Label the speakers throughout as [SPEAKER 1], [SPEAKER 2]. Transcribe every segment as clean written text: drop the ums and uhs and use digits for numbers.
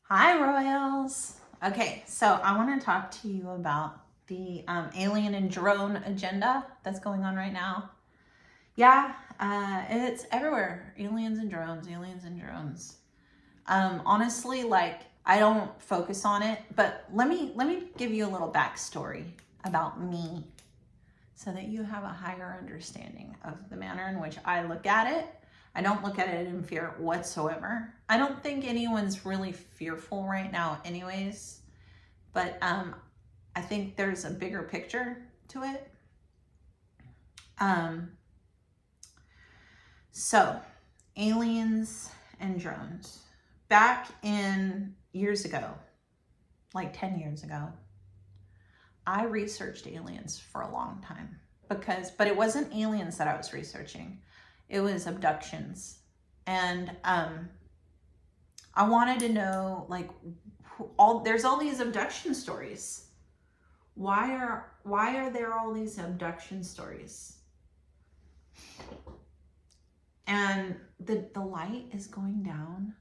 [SPEAKER 1] Hi, Royals. Okay, so I want to talk to you about the alien and drone agenda that's going on right now. Yeah, it's everywhere. Aliens and drones, aliens and drones. Honestly, like I don't focus on it, but let me give you a little backstory about me so that you have a higher understanding of the manner in which I look at it. I don't look at it in fear whatsoever. I don't think anyone's really fearful right now anyways, but I think there's a bigger picture to it. So, aliens and drones. Back in years ago, like 10 years ago, I researched aliens for a long time but it wasn't aliens that I was researching. It was abductions. And I wanted to know, like, there's all these abduction stories. Why are there all these abduction stories? And the light is going down.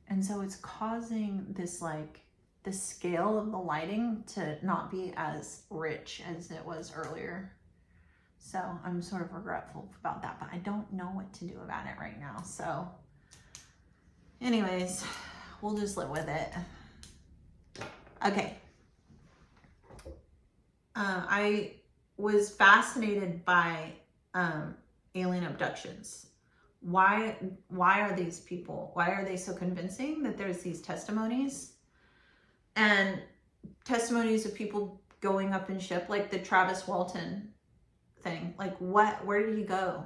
[SPEAKER 1] And so it's causing this, like, the scale of the lighting to not be as rich as it was earlier. So I'm sort of regretful about that, but I don't know what to do about it right now. So anyways, we'll just live with it. Okay. I was fascinated by alien abductions. Why are these people, why are they so convincing that there's these testimonies? And testimonies of people going up in ship, like the Travis Walton thing. Like, where did he go?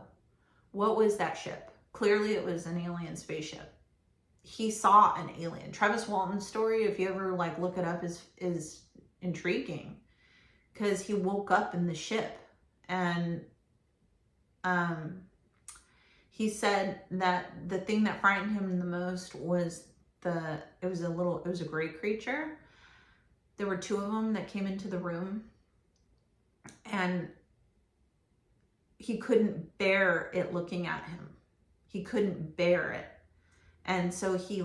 [SPEAKER 1] What was that ship? Clearly it was an alien spaceship. He saw an alien. Travis Walton's story, if you ever like look it up, is intriguing because he woke up in the ship, and he said that the thing that frightened him the most was it was a gray creature. There were two of them that came into the room, and he couldn't bear it looking at him. He couldn't bear it. And so he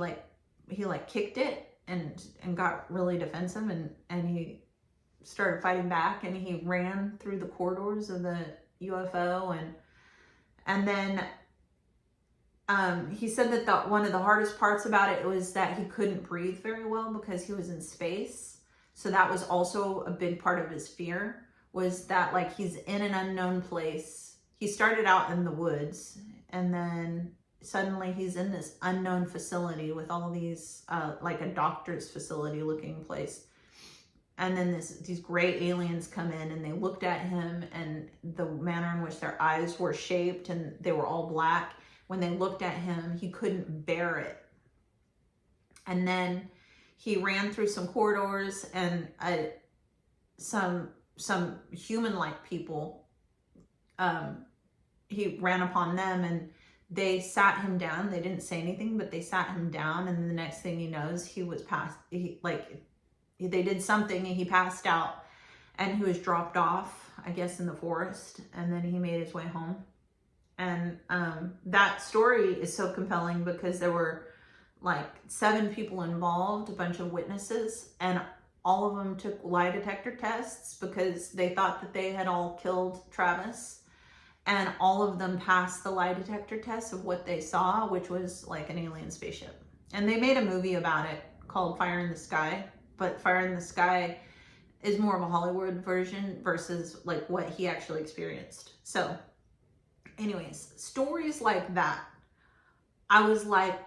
[SPEAKER 1] kicked it and got really defensive, and he started fighting back, and he ran through the corridors of the UFO, and then he said that one of the hardest parts about it was that he couldn't breathe very well because he was in space. So that was also a big part of his fear, was that like he's in an unknown place. He started out in the woods, and then suddenly he's in this unknown facility with all these, like a doctor's facility looking place. And then these gray aliens come in, and they looked at him, and the manner in which their eyes were shaped, and they were all black. When they looked at him, he couldn't bear it. And then he ran through some corridors, and some human-like people, he ran upon them, and they sat him down. They didn't say anything, but they sat him down, and the next thing he knows, they did something, and he passed out, and he was dropped off, I guess, in the forest, and then he made his way home. And that story is so compelling because there were like 7 people involved, a bunch of witnesses, and all of them took lie detector tests because they thought that they had all killed Travis. And all of them passed the lie detector test of what they saw, which was like an alien spaceship. And they made a movie about it called Fire in the Sky, but Fire in the Sky is more of a Hollywood version versus like what he actually experienced. So anyways, stories like that, I was like,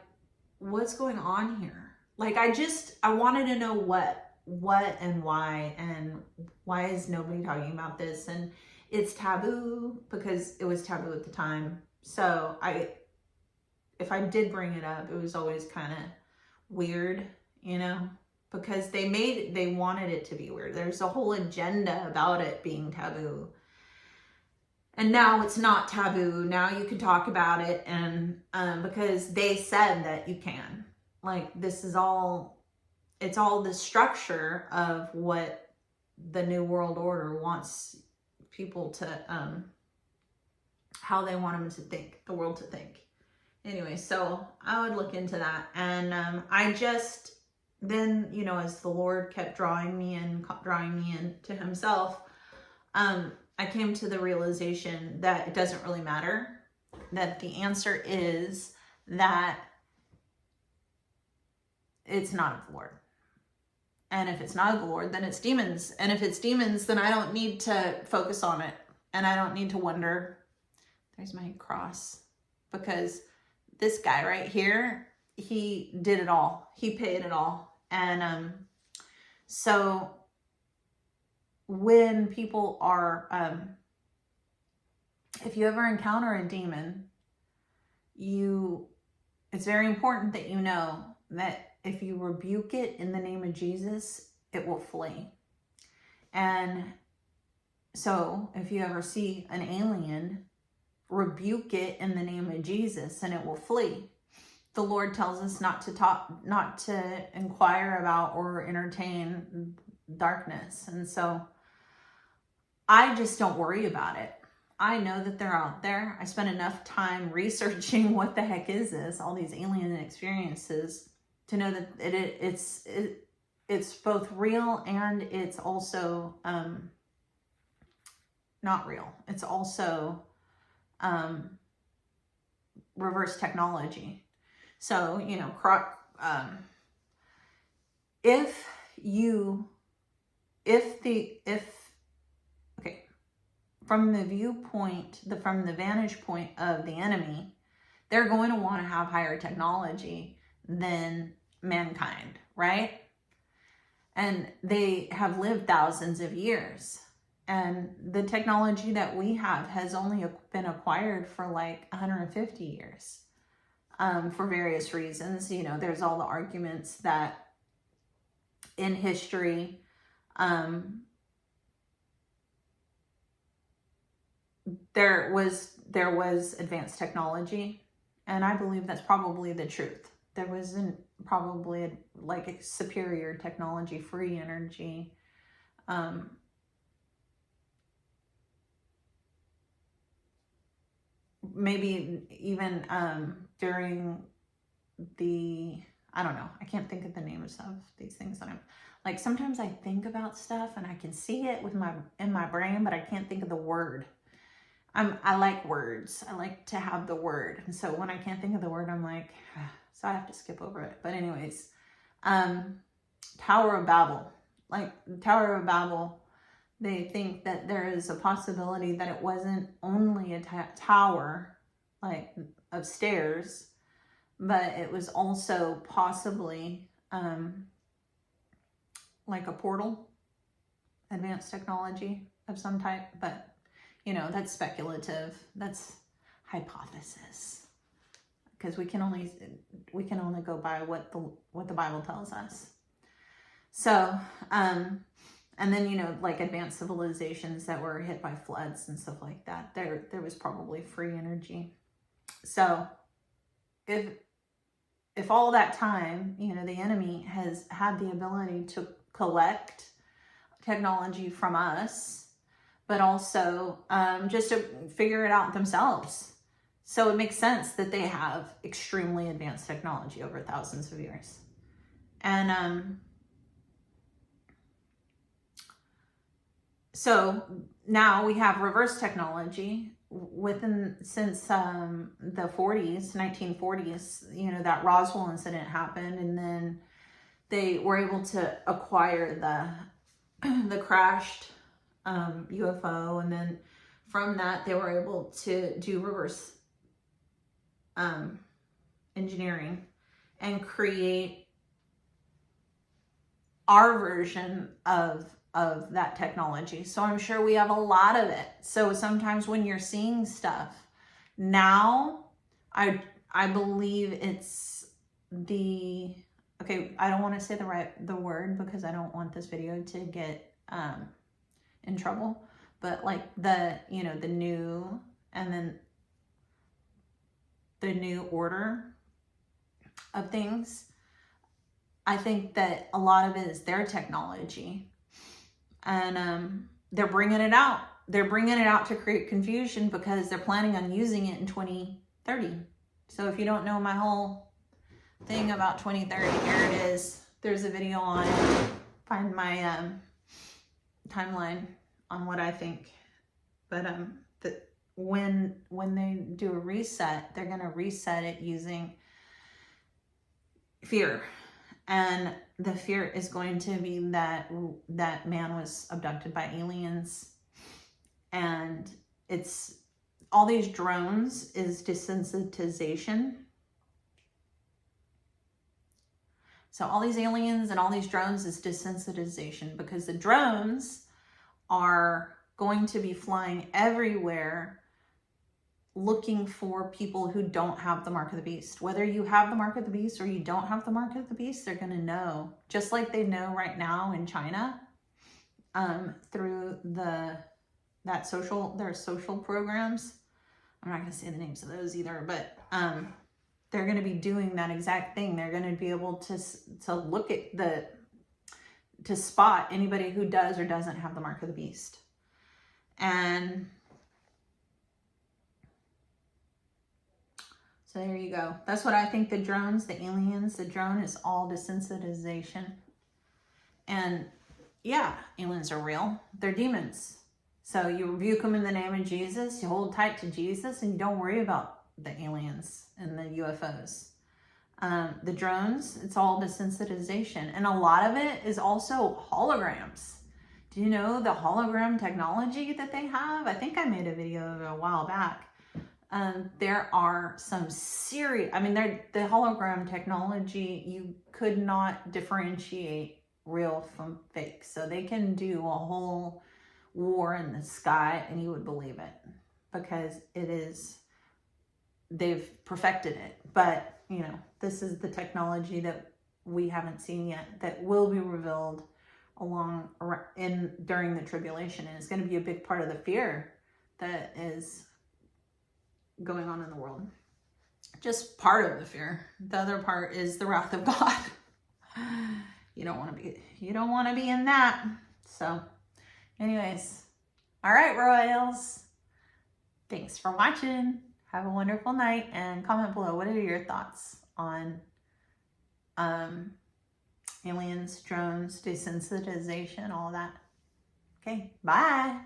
[SPEAKER 1] what's going on here? Like, I wanted to know what and why is nobody talking about this? And it's taboo because it was taboo at the time. So if I did bring it up, it was always kind of weird, because they wanted it to be weird. There's a whole agenda about it being taboo. And now it's not taboo. Now you can talk about it, and because they said that you can. Like, it's all the structure of what the New World Order wants people to, how they want them to think, the world to think. Anyway, so I would look into that. And I just then, you know, as the Lord kept drawing me in to himself, I came to the realization that it doesn't really matter, that the answer is that it's not of the Lord. And if it's not of the Lord, then it's demons. And if it's demons, then I don't need to focus on it. And I don't need to wonder. There's my cross. Because this guy right here, he did it all. He paid it all. And so when people are, if you ever encounter a demon, it's very important that you know that if you rebuke it in the name of Jesus, it will flee. And so if you ever see an alien, rebuke it in the name of Jesus and it will flee. The Lord tells us not to inquire about or entertain darkness. And so I just don't worry about it. I know that they're out there. I spent enough time researching what the heck is this, all these alien experiences, to know that it's both real and it's also not real. It's also reverse technology. So, you know, from the viewpoint, from the vantage point of the enemy, they're going to want to have higher technology than mankind, right? And they have lived thousands of years. And the technology that we have has only been acquired for like 150 years for various reasons. You know, there's all the arguments that in history, there was advanced technology, and I believe that's probably the truth. There wasn't probably like a superior technology, free energy, maybe even during the, I don't know, I can't think of the names of these things that I'm like, sometimes I think about stuff and I can see it in my brain, but I can't think of the word. I like words. I like to have the word. And so when I can't think of the word, I'm like, so I have to skip over it. But anyways, Tower of Babel. Like Tower of Babel, they think that there is a possibility that it wasn't only a tower, like of stairs, but it was also possibly like a portal, advanced technology of some type. But you know, that's speculative. That's hypothesis, because we can only go by what the Bible tells us. So, and then, you know, like advanced civilizations that were hit by floods and stuff like that, there was probably free energy. So, if all that time, you know, the enemy has had the ability to collect technology from us, but also just to figure it out themselves. So it makes sense that they have extremely advanced technology over thousands of years. And so now we have reverse technology since the 1940s, you know, that Roswell incident happened, and then they were able to acquire the crashed UFO, and then from that they were able to do reverse engineering and create our version of that technology. So I'm sure we have a lot of it. So sometimes when you're seeing stuff now, I believe it's I don't want to say the word because I don't want this video to get in trouble, but like the new, and then the new order of things. I think that a lot of it is their technology, and they're bringing it out. They're bringing it out to create confusion because they're planning on using it in 2030. So if you don't know my whole thing about 2030, here it is. there's a video on, find my timeline on what I think. But when they do a reset, they're going to reset it using fear. And the fear is going to be that man was abducted by aliens. And it's all these drones is desensitization. So all these aliens and all these drones is desensitization, because the drones are going to be flying everywhere looking for people who don't have the mark of the beast. Whether you have the mark of the beast or you don't have the mark of the beast, they're going to know. Just like they know right now in China, through their social programs. I'm not going to say the names of those either, but they're going to be doing that exact thing. They're going to be able to look at to spot anybody who does or doesn't have the mark of the beast. And so there you go. That's what I think the drones, the aliens, the drone is all desensitization. And yeah, aliens are real. They're demons. So you rebuke them in the name of Jesus. You hold tight to Jesus and you don't worry about the aliens and the UFOs. The drones, it's all desensitization. And a lot of it is also holograms. Do you know the hologram technology that they have? I think I made a video of it a while back. There are some serious, the hologram technology, you could not differentiate real from fake. So they can do a whole war in the sky and you would believe it, because they've perfected it. But, this is the technology that we haven't seen yet that will be revealed during the tribulation. And it's going to be a big part of the fear that is going on in the world. Just part of the fear. The other part is the wrath of God. You don't want to be in that. So anyways, all right, Royals. Thanks for watching. Have a wonderful night, and comment below. What are your thoughts on aliens, drones, desensitization, all that? Okay, bye.